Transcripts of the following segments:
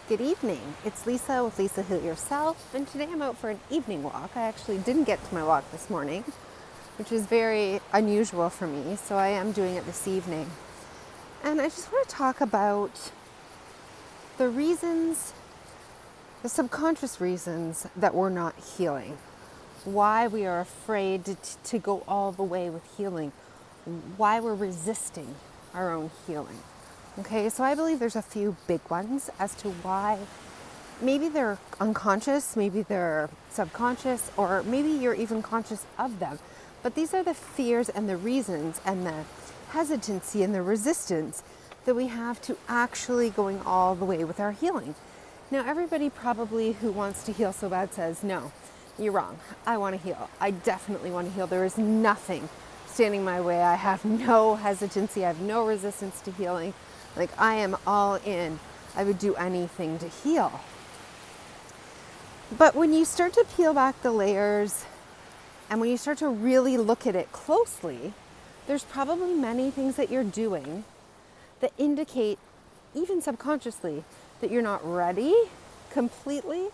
Good evening. It's Lisa with Lisa Heal Yourself, and today I'm out for an evening walk. I actually didn't get to my walk this morning, which is very unusual for me, so I am doing it this evening. And I just want to talk about the reasons, the subconscious reasons that we're not healing, why we are afraid to go all the way with healing, why we're resisting our own healing. Okay, so I believe there's a few big ones as to why maybe they're unconscious, maybe they're subconscious, or maybe you're even conscious of them. But these are the fears and the reasons and the hesitancy and the resistance that we have to actually going all the way with our healing. Now, everybody probably who wants to heal so bad says, no, you're wrong. I want to heal. I definitely want to heal. There is nothing standing in my way. I have no hesitancy. I have no resistance to healing. Like, I am all in. I would do anything to heal. But when you start to peel back the layers and when you start to really look at it closely, there's probably many things that you're doing that indicate, even subconsciously, that you're not ready completely,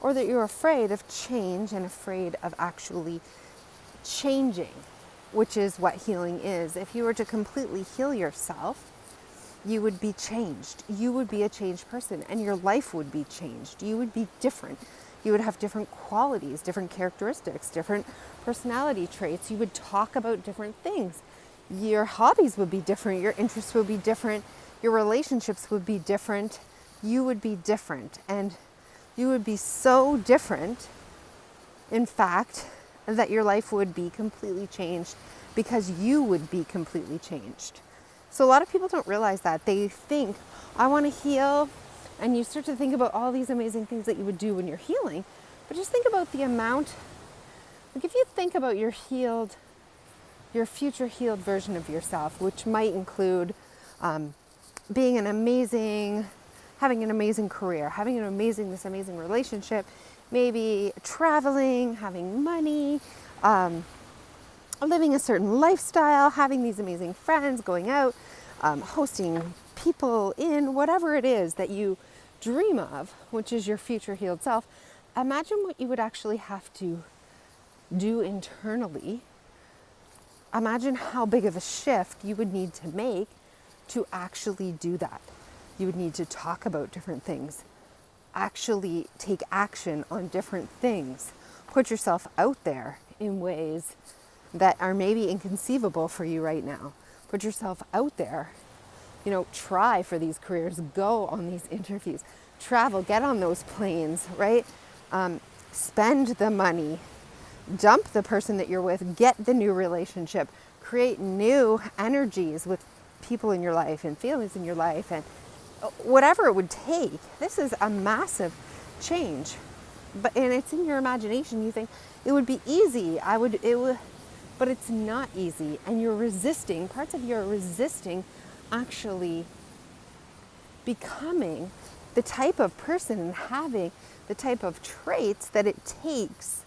or that you're afraid of change and afraid of actually changing, which is what healing is. If you were to completely heal yourself, you would be changed. You would be a changed person, and your life would be changed. You would be different. You would have different qualities, different characteristics, different personality traits. You would talk about different things. Your hobbies would be different. Your interests would be different. Your relationships would be different. You would be different. And you would be so different, in fact, that your life would be completely changed because you would be completely changed. So a lot of people don't realize that. They think, I want to heal. And you start to think about all these amazing things that you would do when you're healing. But just think about the amount. Like, if you think about your future healed version of yourself, which might include having an amazing career, having this amazing relationship, maybe traveling, having money, living a certain lifestyle, having these amazing friends, going out, hosting people in, whatever it is that you dream of, which is your future healed self. Imagine what you would actually have to do internally. Imagine how big of a shift you would need to make to actually do that. You would need to talk about different things, actually take action on different things, put yourself out there in ways that are maybe inconceivable for you right now. Put yourself out there, try for these careers, go on these interviews, travel, get on those planes, right? Spend the money, dump the person that you're with, get the new relationship, create new energies with people in your life and feelings in your life, and whatever it would take. This is a massive change, and it's in your imagination. You think it would be easy. But it's not easy, and you're resisting. Parts of you are resisting actually becoming the type of person and having the type of traits that it takes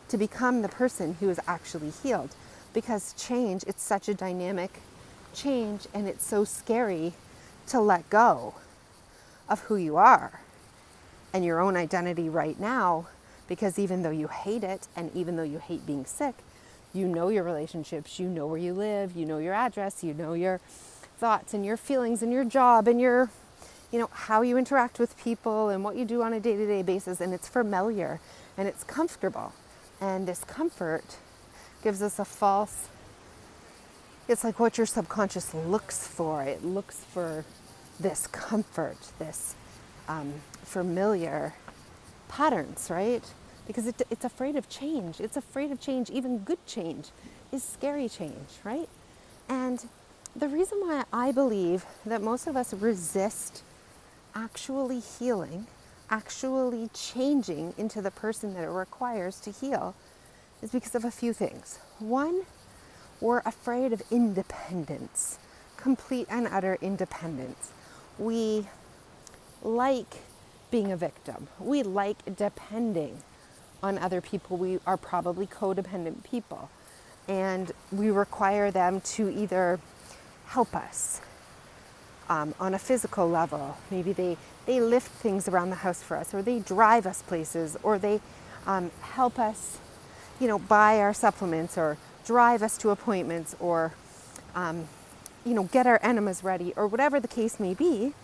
to become the person who is actually healed. Because change, it's such a dynamic change, and it's so scary to let go of who you are and your own identity right now, because even though you hate it, and even though you hate being sick, you know your relationships, you know where you live, you know your address, you know your thoughts and your feelings and your job and your, how you interact with people and what you do on a day-to-day basis. And it's familiar and it's comfortable. And this comfort gives us it's like what your subconscious looks for. It looks for this comfort, this familiar patterns, right? Because it's afraid of change. It's afraid of change. Even good change is scary change, right? And the reason why I believe that most of us resist actually healing, actually changing into the person that it requires to heal, is because of a few things. One, we're afraid of independence, complete and utter independence. We like being a victim. We like depending on other people. We are probably codependent people, and we require them to either help us, on a physical level. Maybe they lift things around the house for us, or they drive us places, or they help us, buy our supplements, or drive us to appointments, or, get our enemas ready, or whatever the case may be.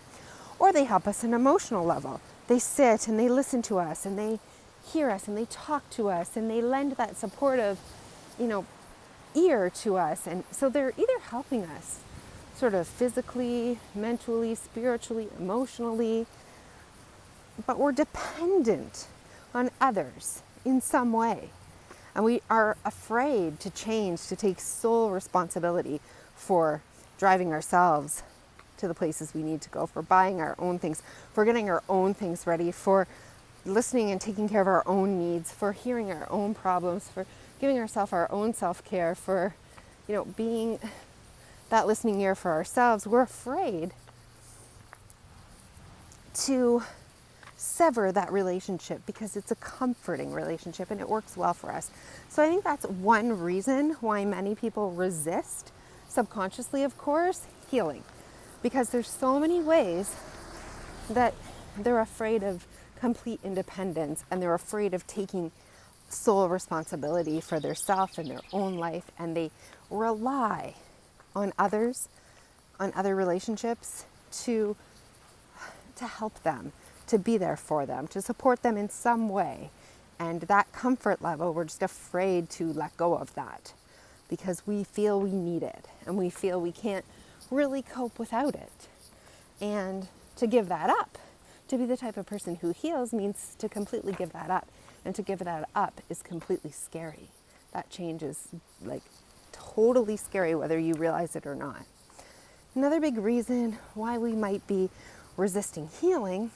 Or they help us on an emotional level. They sit and they listen to us, and they hear us, and they talk to us, and they lend that supportive, ear to us. And so they're either helping us sort of physically, mentally, spiritually, emotionally, but we're dependent on others in some way. And we are afraid to change, to take sole responsibility for driving ourselves to the places we need to go, for buying our own things, for getting our own things ready, for listening and taking care of our own needs, for hearing our own problems, for giving ourselves our own self-care, for, being that listening ear for ourselves. We're afraid to sever that relationship because it's a comforting relationship and it works well for us. So I think that's one reason why many people resist, subconsciously of course, healing. Because there's so many ways that they're afraid of complete independence, and they're afraid of taking sole responsibility for their self and their own life, and they rely on others, on other relationships to help them, to be there for them, to support them in some way. And that comfort level, we're just afraid to let go of that because we feel we need it and we feel we can't really cope without it. And to give that up, to be the type of person who heals, means to completely give that up. And to give that up is completely scary. That change is like totally scary, whether you realize it or not. Another big reason why we might be resisting healing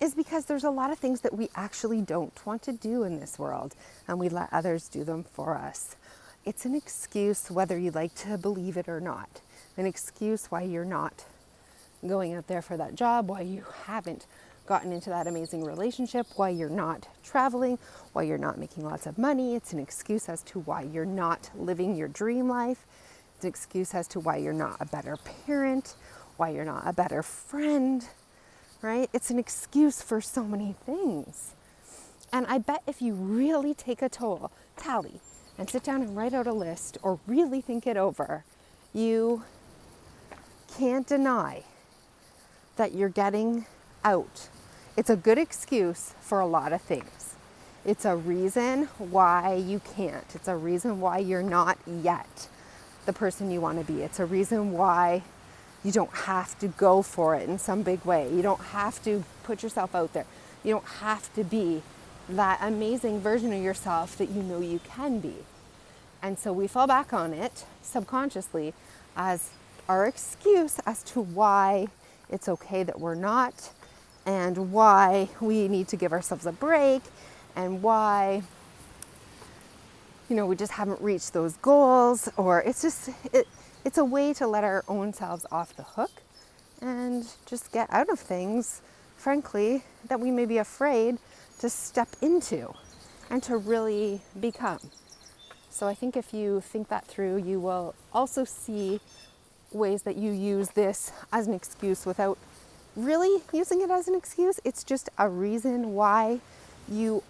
is because there's a lot of things that we actually don't want to do in this world, and we let others do them for us. It's an excuse, whether you like to believe it or not, an excuse why you're not going out there for that job, why you haven't gotten into that amazing relationship, why you're not traveling, why you're not making lots of money. It's an excuse as to why you're not living your dream life. It's an excuse as to why you're not a better parent, why you're not a better friend, right? It's an excuse for so many things. And I bet if you really take a tally, and sit down and write out a list, or really think it over, you can't deny that you're getting out. It's a good excuse for a lot of things. It's a reason why you can't. It's a reason why you're not yet the person you want to be. It's a reason why you don't have to go for it in some big way. You don't have to put yourself out there. You don't have to be that amazing version of yourself that you know you can be. And so we fall back on it subconsciously as our excuse as to why it's okay that we're not, and why we need to give ourselves a break, and why, we just haven't reached those goals. Or it's a way to let our own selves off the hook and just get out of things, frankly, that we may be afraid to step into and to really become. So I think if you think that through, you will also see ways that you use this as an excuse without really using it as an excuse. It's just a reason why you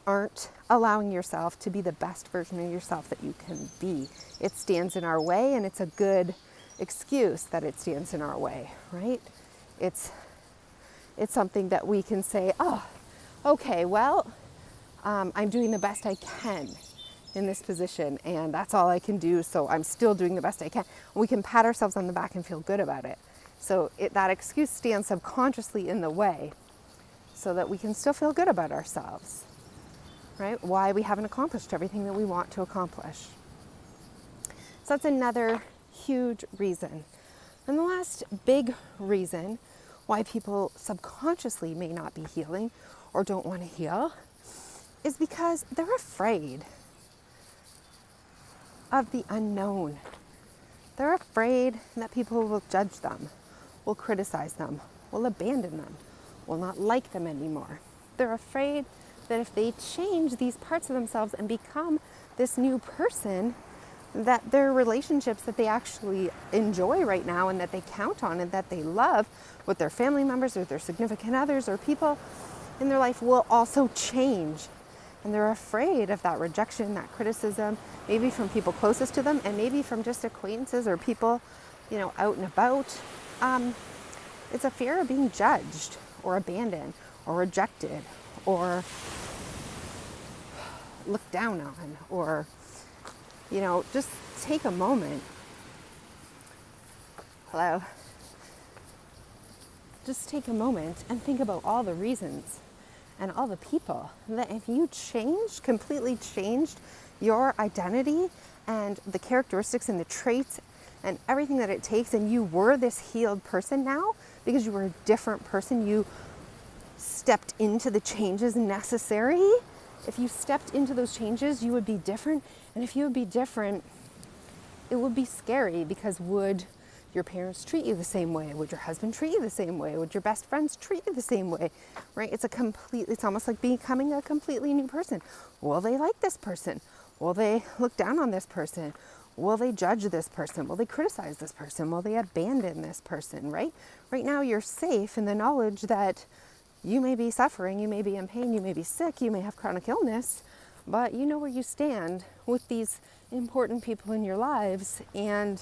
aren't allowing yourself to be the best version of yourself that you can be. It stands in our way, and it's a good excuse that it stands in our way, right? It's something that we can say, oh, okay, well, I'm doing the best I can in this position, and that's all I can do, so I'm still doing the best I can. We can pat ourselves on the back and feel good about it. So that excuse stands subconsciously in the way so that we can still feel good about ourselves, right? Why we haven't accomplished everything that we want to accomplish. So that's another huge reason. And the last big reason why people subconsciously may not be healing or don't want to heal is because they're afraid of the unknown. They're afraid that people will judge them, will criticize them, will abandon them, will not like them anymore. They're afraid that if they change these parts of themselves and become this new person, that they're relationships that they actually enjoy right now and that they count on and that they love with their family members or their significant others or people in their life will also change. And they're afraid of that rejection, that criticism, maybe from people closest to them and maybe from just acquaintances or people, out and about. It's a fear of being judged or abandoned or rejected or looked down on, or, just take a moment. Hello. Just take a moment and think about all the reasons and all the people that if you completely changed your identity and the characteristics and the traits and everything that it takes, and you were this healed person now because you were a different person, you stepped into the changes necessary. If you stepped into those changes, you would be different. And if you would be different, it would be scary, because would your parents treat you the same way? Would your husband treat you the same way? Would your best friends treat you the same way? Right? It's almost like becoming a completely new person. Will they like this person? Will they look down on this person? Will they judge this person? Will they criticize this person? Will they abandon this person? Right? Right now you're safe in the knowledge that you may be suffering, you may be in pain, you may be sick, you may have chronic illness, but you know where you stand with these important people in your lives. And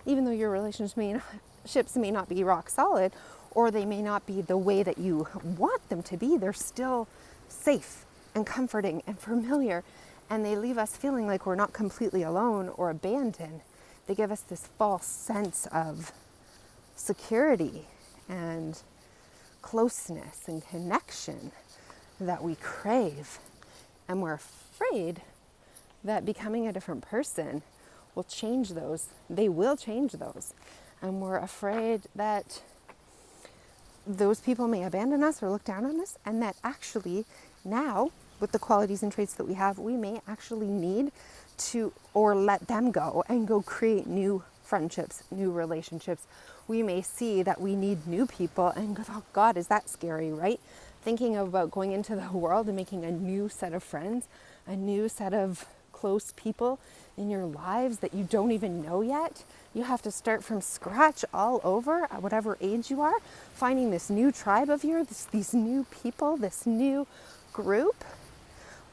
even though your relationships may not be rock solid, or they may not be the way that you want them to be, they're still safe and comforting and familiar. And they leave us feeling like we're not completely alone or abandoned. They give us this false sense of security and closeness and connection that we crave. And we're afraid that becoming a different person will change those. They will change those. And we're afraid that those people may abandon us or look down on us, and that actually now, with the qualities and traits that we have, we may actually need to, or let them go and go create new friendships, new relationships. We may see that we need new people and go, oh God, is that scary, right? Thinking about going into the world and making a new set of friends, a new set of close people in your lives that you don't even know yet. You have to start from scratch all over at whatever age you are, finding this new tribe of yours, these new people, this new group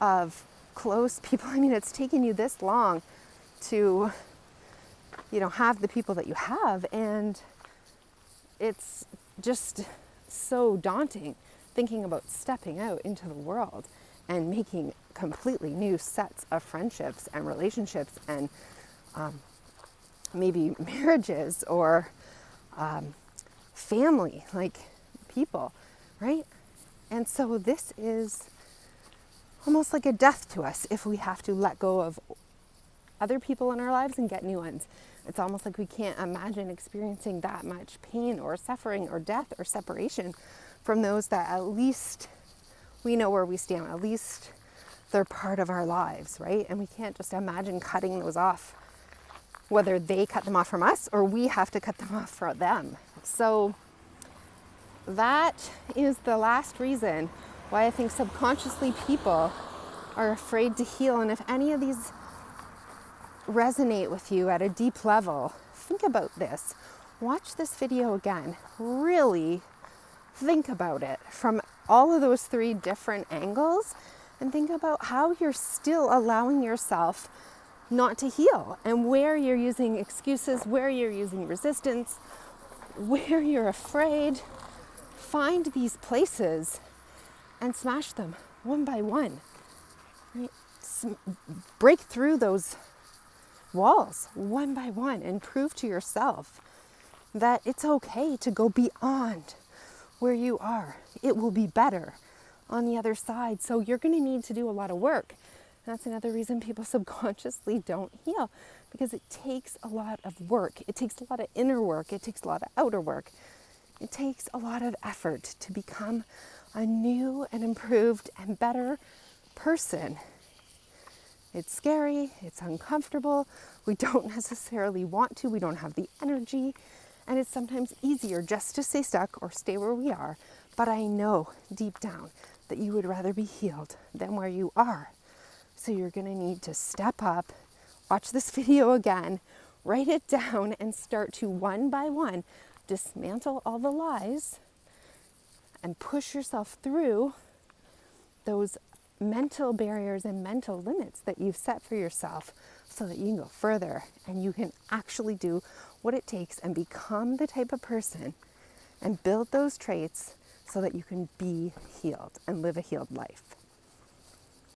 of close people. I mean, it's taken you this long to, have the people that you have, and it's just so daunting thinking about stepping out into the world and making completely new sets of friendships and relationships and maybe marriages or family, like people, right? And so this is almost like a death to us if we have to let go of other people in our lives and get new ones. It's almost like we can't imagine experiencing that much pain or suffering or death or separation from those that at least we know where we stand. At least they're part of our lives, right? And we can't just imagine cutting those off, whether they cut them off from us or we have to cut them off from them. So that is the last reason why I think subconsciously people are afraid to heal. And if any of these resonate with you at a deep level, think about this. Watch this video again. Really think about it from all of those 3 different angles, and think about how you're still allowing yourself not to heal, and where you're using excuses, where you're using resistance, where you're afraid. Find these places and smash them one by one. Right? Break through those walls one by one and prove to yourself that it's okay to go beyond where you are. It will be better on the other side. So you're going to need to do a lot of work. That's another reason people subconsciously don't heal, because it takes a lot of work. It takes a lot of inner work. It takes a lot of outer work. It takes a lot of effort to become a new and improved and better person. It's scary, it's uncomfortable, we don't necessarily want to, we don't have the energy, and it's sometimes easier just to stay stuck or stay where we are. But I know deep down that you would rather be healed than where you are. So you're going to need to step up, watch this video again, write it down, and start to one by one dismantle all the lies and push yourself through those mental barriers and mental limits that you've set for yourself so that you can go further and you can actually do what it takes and become the type of person and build those traits so that you can be healed and live a healed life.